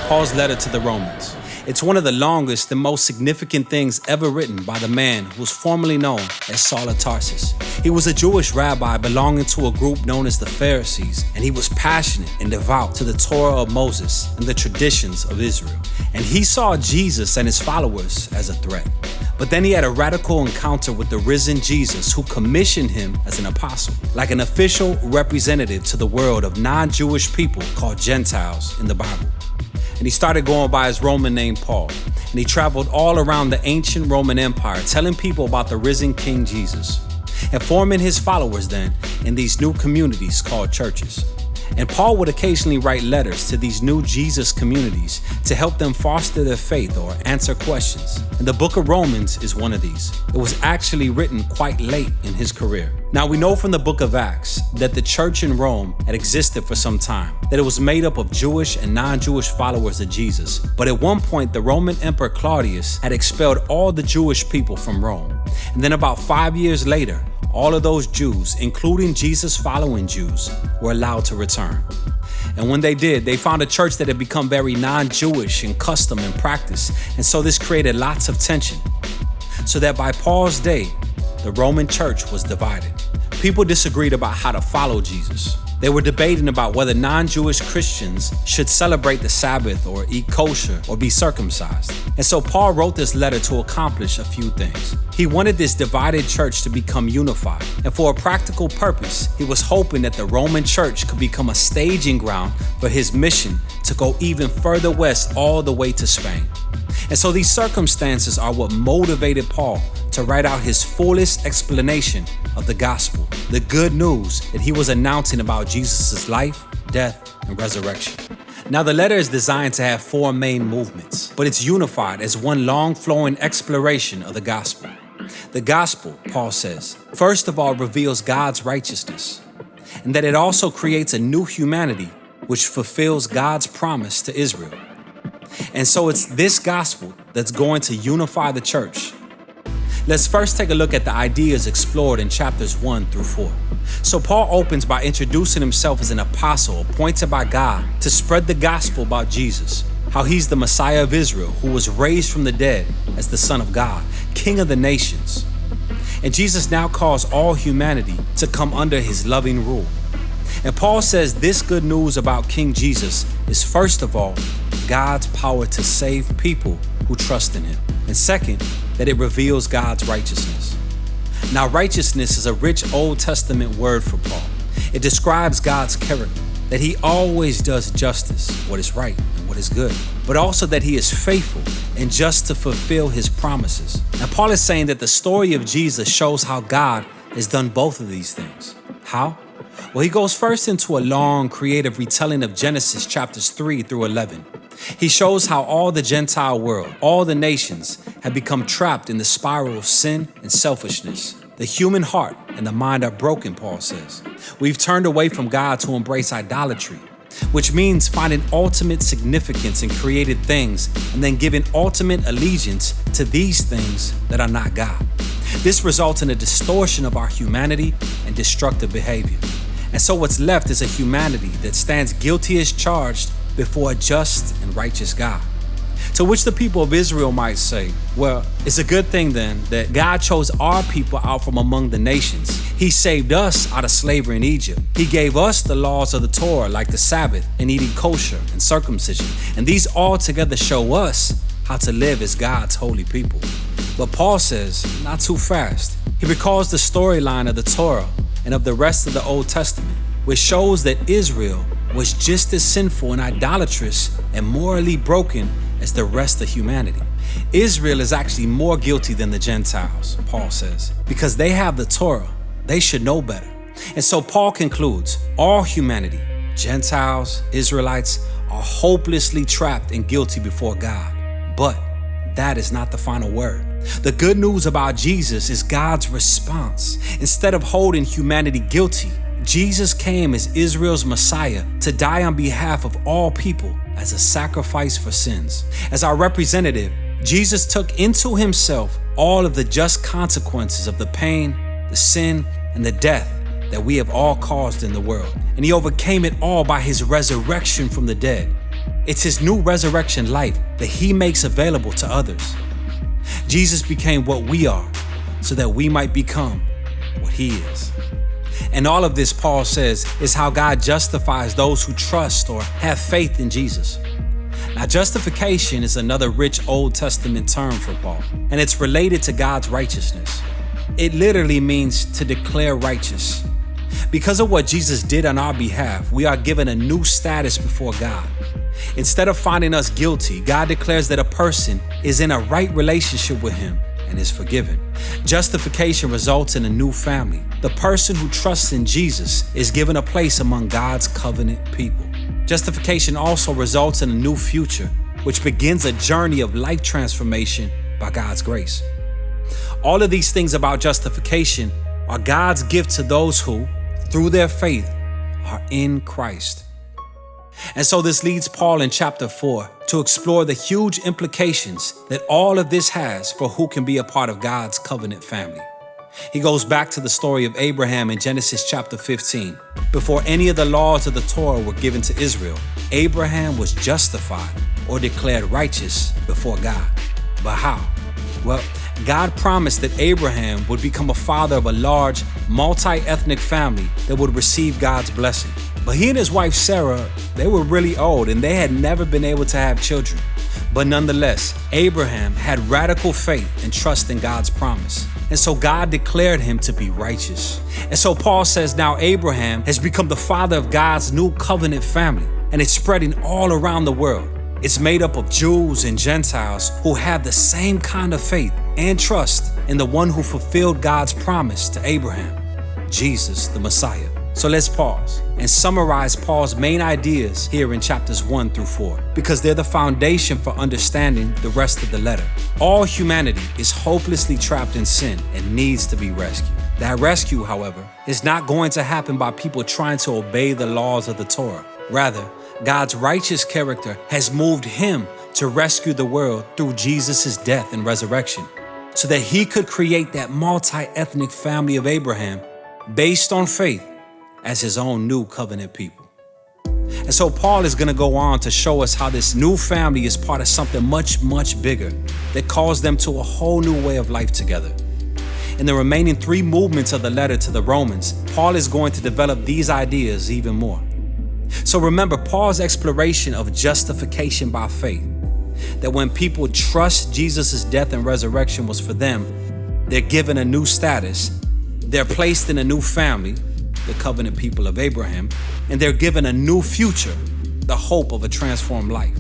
Paul's letter to the Romans. It's one of the longest and most significant things ever written by the man who was formerly known as Saul of Tarsus. He was a Jewish rabbi belonging to a group known as the Pharisees, and he was passionate and devout to the Torah of Moses and the traditions of Israel. And he saw Jesus and his followers as a threat. But then he had a radical encounter with the risen Jesus, who commissioned him as an apostle, like an official representative to the world of non-Jewish people called Gentiles in the Bible. And he started going by his Roman name Paul. And he traveled all around the ancient Roman Empire, telling people about the risen King Jesus, and forming his followers then in these new communities called churches. And Paul would occasionally write letters to these new Jesus communities to help them foster their faith or answer questions. And the book of Romans is one of these. It was actually written quite late in his career. Now we know from the book of Acts that the church in Rome had existed for some time, that it was made up of Jewish and non-Jewish followers of Jesus. But at one point, the Roman Emperor Claudius had expelled all the Jewish people from Rome. And then about 5 years later, all of those Jews, including Jesus-following Jews, were allowed to return. And when they did, they found a church that had become very non-Jewish in custom and practice. And so this created lots of tension. So that by Paul's day, the Roman church was divided. People disagreed about how to follow Jesus. They were debating about whether non-Jewish Christians should celebrate the Sabbath or eat kosher or be circumcised. And so Paul wrote this letter to accomplish a few things. He wanted this divided church to become unified. And for a practical purpose, he was hoping that the Roman church could become a staging ground for his mission to go even further west all the way to Spain. And so these circumstances are what motivated Paul to write out his fullest explanation of the gospel, the good news that he was announcing about Jesus' life, death, and resurrection. Now the letter is designed to have 4 main movements, but it's unified as one long flowing exploration of the gospel. The gospel, Paul says, first of all reveals God's righteousness, and that it also creates a new humanity which fulfills God's promise to Israel. And so it's this gospel that's going to unify the church. Let's first take a look at the ideas explored in chapters 1 through 4. So Paul opens by introducing himself as an apostle appointed by God to spread the gospel about Jesus, how he's the Messiah of Israel who was raised from the dead as the Son of God, King of the nations. And Jesus now calls all humanity to come under his loving rule. And Paul says this good news about King Jesus is first of all, God's power to save people who trust in him. And second, that it reveals God's righteousness. Now, righteousness is a rich Old Testament word for Paul. It describes God's character, that he always does justice, what is right and what is good, but also that he is faithful and just to fulfill his promises. And Paul is saying that the story of Jesus shows how God has done both of these things. How? Well, he goes first into a long, creative retelling of Genesis chapters 3 through 11. He shows how all the Gentile world, all the nations, have become trapped in the spiral of sin and selfishness. The human heart and the mind are broken, Paul says. We've turned away from God to embrace idolatry, which means finding ultimate significance in created things and then giving ultimate allegiance to these things that are not God. This results in a distortion of our humanity and destructive behavior. And so what's left is a humanity that stands guilty as charged before a just and righteous God. To which the people of Israel might say, well, it's a good thing then that God chose our people out from among the nations. He saved us out of slavery in Egypt. He gave us the laws of the Torah, like the Sabbath and eating kosher and circumcision. And these all together show us how to live as God's holy people. But Paul says, not too fast. He recalls the storyline of the Torah and of the rest of the Old Testament, which shows that Israel was just as sinful and idolatrous and morally broken as the rest of humanity. Israel is actually more guilty than the Gentiles, Paul says, because they have the Torah. They should know better. And so Paul concludes, all humanity, Gentiles, Israelites, are hopelessly trapped and guilty before God. But that is not the final word. The good news about Jesus is God's response. Instead of holding humanity guilty, Jesus came as Israel's Messiah to die on behalf of all people as a sacrifice for sins. As our representative, Jesus took into himself all of the just consequences of the pain, the sin, and the death that we have all caused in the world. And he overcame it all by his resurrection from the dead. It's his new resurrection life that he makes available to others. Jesus became what we are so that we might become what he is. And all of this, Paul says, is how God justifies those who trust or have faith in Jesus. Now, justification is another rich Old Testament term for Paul, and it's related to God's righteousness. It literally means to declare righteous. Because of what Jesus did on our behalf, we are given a new status before God. Instead of finding us guilty, God declares that a person is in a right relationship with him and is forgiven. Justification results in a new family. The person who trusts in Jesus is given a place among God's covenant people. Justification also results in a new future, which begins a journey of life transformation by God's grace. All of these things about justification are God's gift to those who, through their faith, are in Christ. And so this leads Paul in chapter 4 to explore the huge implications that all of this has for who can be a part of God's covenant family. He goes back to the story of Abraham in Genesis chapter 15. Before any of the laws of the Torah were given to Israel, Abraham was justified or declared righteous before God. But how? Well, God promised that Abraham would become a father of a large, multi-ethnic family that would receive God's blessing. But he and his wife Sarah, they were really old and they had never been able to have children. But nonetheless, Abraham had radical faith and trust in God's promise. And so God declared him to be righteous. And so Paul says now Abraham has become the father of God's new covenant family, and it's spreading all around the world. It's made up of Jews and Gentiles who have the same kind of faith and trust in the one who fulfilled God's promise to Abraham, Jesus the Messiah. So let's pause and summarize Paul's main ideas here in chapters 1 through 4, because they're the foundation for understanding the rest of the letter. All humanity is hopelessly trapped in sin and needs to be rescued. That rescue, however, is not going to happen by people trying to obey the laws of the Torah. Rather, God's righteous character has moved him to rescue the world through Jesus' death and resurrection, so that he could create that multi-ethnic family of Abraham based on faith as his own new covenant people. And so Paul is going to go on to show us how this new family is part of something much, much bigger that calls them to a whole new way of life together. In the remaining 3 movements of the letter to the Romans, Paul is going to develop these ideas even more. So remember Paul's exploration of justification by faith, that when people trust Jesus' death and resurrection was for them, they're given a new status, they're placed in a new family, the covenant people of Abraham, and they're given a new future, the hope of a transformed life.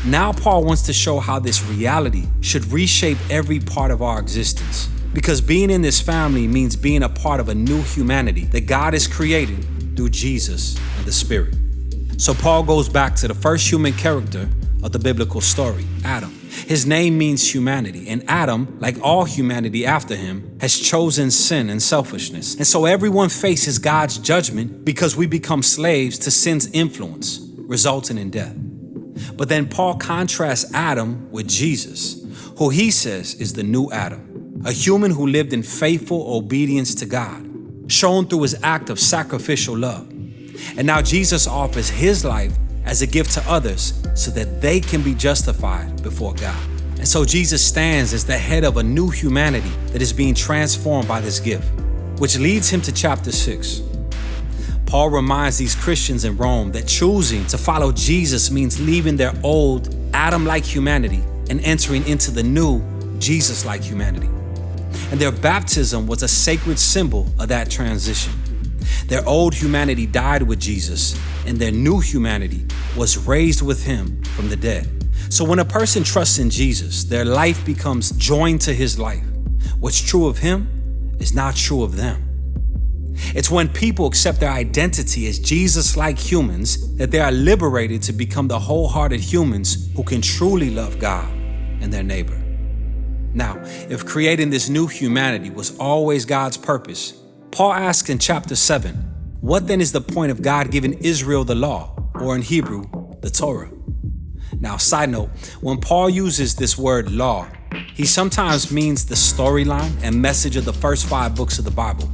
Now Paul wants to show how this reality should reshape every part of our existence, because being in this family means being a part of a new humanity that God is creating through Jesus and the Spirit. So Paul goes back to the first human character of the biblical story, Adam. His name means humanity, and Adam, like all humanity after him, has chosen sin and selfishness. And so everyone faces God's judgment because we become slaves to sin's influence, resulting in death. But then Paul contrasts Adam with Jesus, who he says is the new Adam, a human who lived in faithful obedience to God, shown through his act of sacrificial love. And now Jesus offers his life as a gift to others so that they can be justified before God. And so Jesus stands as the head of a new humanity that is being transformed by this gift, which leads him to chapter 6. Paul reminds these Christians in Rome that choosing to follow Jesus means leaving their old Adam-like humanity and entering into the new Jesus-like humanity. And their baptism was a sacred symbol of that transition. Their old humanity died with Jesus, and their new humanity was raised with him from the dead. So when a person trusts in Jesus, their life becomes joined to his life. What's true of him is not true of them. It's when people accept their identity as Jesus-like humans that they are liberated to become the wholehearted humans who can truly love God and their neighbor. Now, if creating this new humanity was always God's purpose, Paul asks in chapter 7, what then is the point of God giving Israel the law, or in Hebrew, the Torah? Now, side note, when Paul uses this word law, he sometimes means the storyline and message of the first 5 books of the Bible.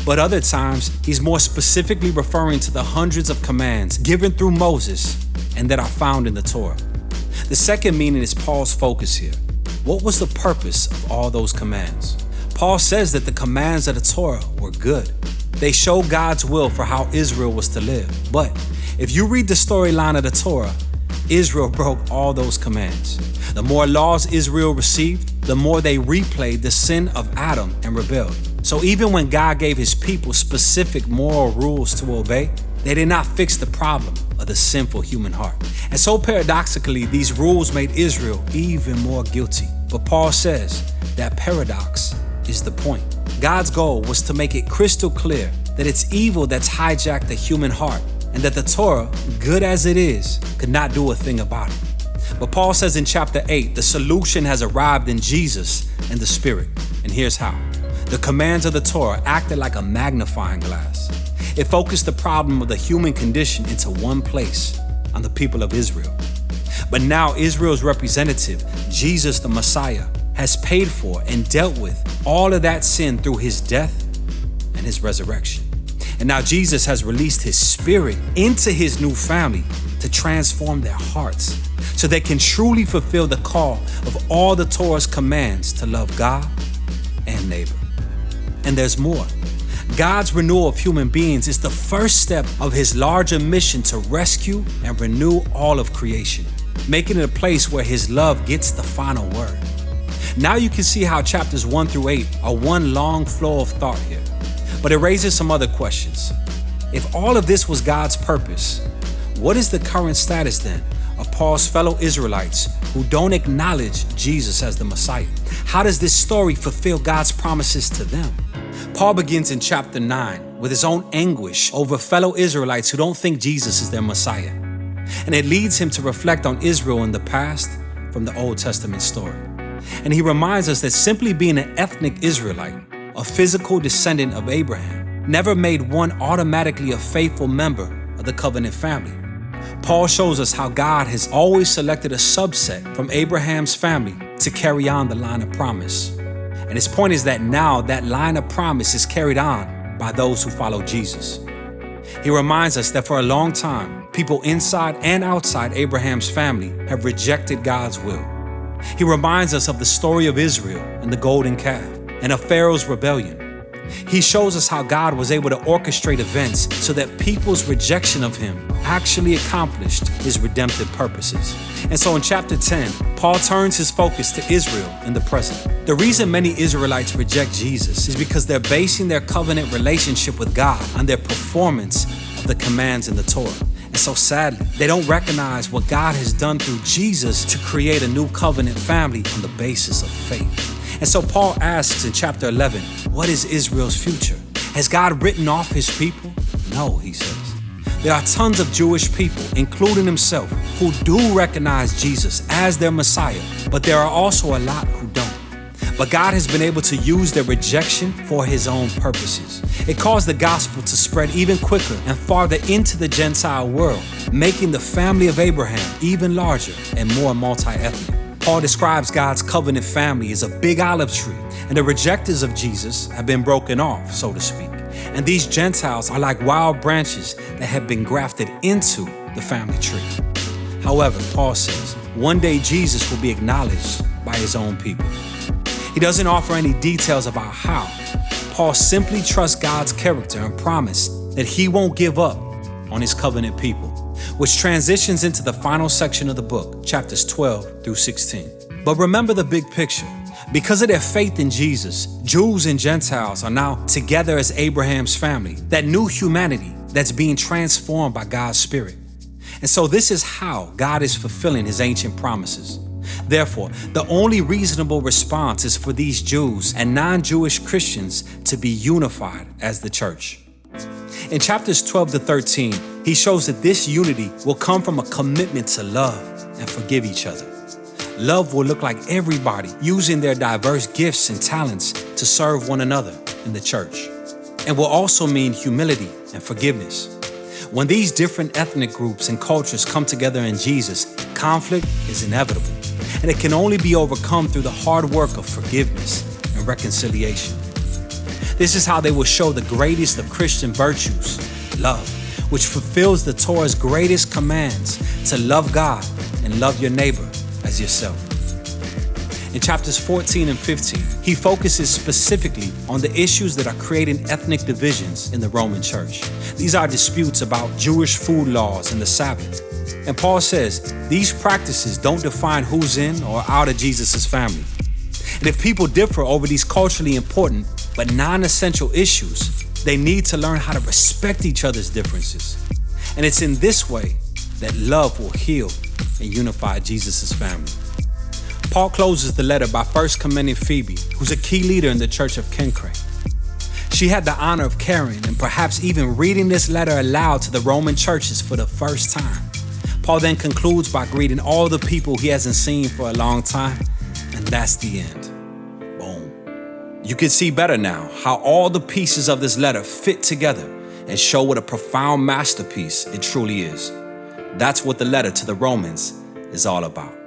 But other times, he's more specifically referring to the hundreds of commands given through Moses and that are found in the Torah. The second meaning is Paul's focus here. What was the purpose of all those commands? Paul says that the commands of the Torah were good. They show God's will for how Israel was to live. But if you read the storyline of the Torah, Israel broke all those commands. The more laws Israel received, the more they replayed the sin of Adam and rebelled. So even when God gave his people specific moral rules to obey, they did not fix the problem of the sinful human heart. And so paradoxically, these rules made Israel even more guilty. But Paul says that paradox is the point. God's goal was to make it crystal clear that it's evil that's hijacked the human heart, and that the Torah, good as it is, could not do a thing about it. But Paul says in chapter 8, the solution has arrived in Jesus and the Spirit. And here's how. The commands of the Torah acted like a magnifying glass. It focused the problem of the human condition into one place, on the people of Israel. But now Israel's representative, Jesus the Messiah, has paid for and dealt with all of that sin through his death and his resurrection. And now Jesus has released his Spirit into his new family to transform their hearts so they can truly fulfill the call of all the Torah's commands to love God and neighbor. And there's more. God's renewal of human beings is the first step of his larger mission to rescue and renew all of creation, making it a place where his love gets the final word. Now you can see how chapters 1 through 8 are one long flow of thought here. But it raises some other questions. If all of this was God's purpose, what is the current status then of Paul's fellow Israelites who don't acknowledge Jesus as the Messiah? How does this story fulfill God's promises to them? Paul begins in chapter 9 with his own anguish over fellow Israelites who don't think Jesus is their Messiah. And it leads him to reflect on Israel in the past from the Old Testament story. And he reminds us that simply being an ethnic Israelite, a physical descendant of Abraham, never made one automatically a faithful member of the covenant family. Paul shows us how God has always selected a subset from Abraham's family to carry on the line of promise. And his point is that now that line of promise is carried on by those who follow Jesus. He reminds us that for a long time, people inside and outside Abraham's family have rejected God's will. He reminds us of the story of Israel and the golden calf, and of Pharaoh's rebellion. He shows us how God was able to orchestrate events so that people's rejection of him actually accomplished his redemptive purposes. And so in chapter 10, Paul turns his focus to Israel in the present. The reason many Israelites reject Jesus is because they're basing their covenant relationship with God on their performance of the commands in the Torah. And so sadly, they don't recognize what God has done through Jesus to create a new covenant family on the basis of faith. And so Paul asks in chapter 11, what is Israel's future? Has God written off his people? No, he says. There are tons of Jewish people, including himself, who do recognize Jesus as their Messiah, but there are also a lot who don't. But God has been able to use their rejection for his own purposes. It caused the gospel to spread even quicker and farther into the Gentile world, making the family of Abraham even larger and more multi-ethnic. Paul describes God's covenant family as a big olive tree, and the rejectors of Jesus have been broken off, so to speak. And these Gentiles are like wild branches that have been grafted into the family tree. However, Paul says, one day Jesus will be acknowledged by his own people. He doesn't offer any details about how. Paul simply trusts God's character and promise that he won't give up on his covenant people, which transitions into the final section of the book, chapters 12 through 16. But remember the big picture. Because of their faith in Jesus, Jews and Gentiles are now together as Abraham's family, that new humanity that's being transformed by God's Spirit. And so this is how God is fulfilling his ancient promises. Therefore, the only reasonable response is for these Jews and non-Jewish Christians to be unified as the church. In chapters 12 to 13, he shows that this unity will come from a commitment to love and forgive each other. Love will look like everybody using their diverse gifts and talents to serve one another in the church, and will also mean humility and forgiveness. When these different ethnic groups and cultures come together in Jesus, conflict is inevitable, and it can only be overcome through the hard work of forgiveness and reconciliation. This is how they will show the greatest of Christian virtues, love, which fulfills the Torah's greatest commands to love God and love your neighbor as yourself. In chapters 14 and 15, he focuses specifically on the issues that are creating ethnic divisions in the Roman church. These are disputes about Jewish food laws and the Sabbath. And Paul says these practices don't define who's in or out of Jesus' family. And if people differ over these culturally important but non-essential issues, they need to learn how to respect each other's differences. And it's in this way that love will heal and unify Jesus' family. Paul closes the letter by first commending Phoebe, who's a key leader in the church of Cenchreae. She had the honor of carrying and perhaps even reading this letter aloud to the Roman churches for the first time. Paul then concludes by greeting all the people he hasn't seen for a long time, and that's the end. Boom. You can see better now how all the pieces of this letter fit together and show what a profound masterpiece it truly is. That's what the letter to the Romans is all about.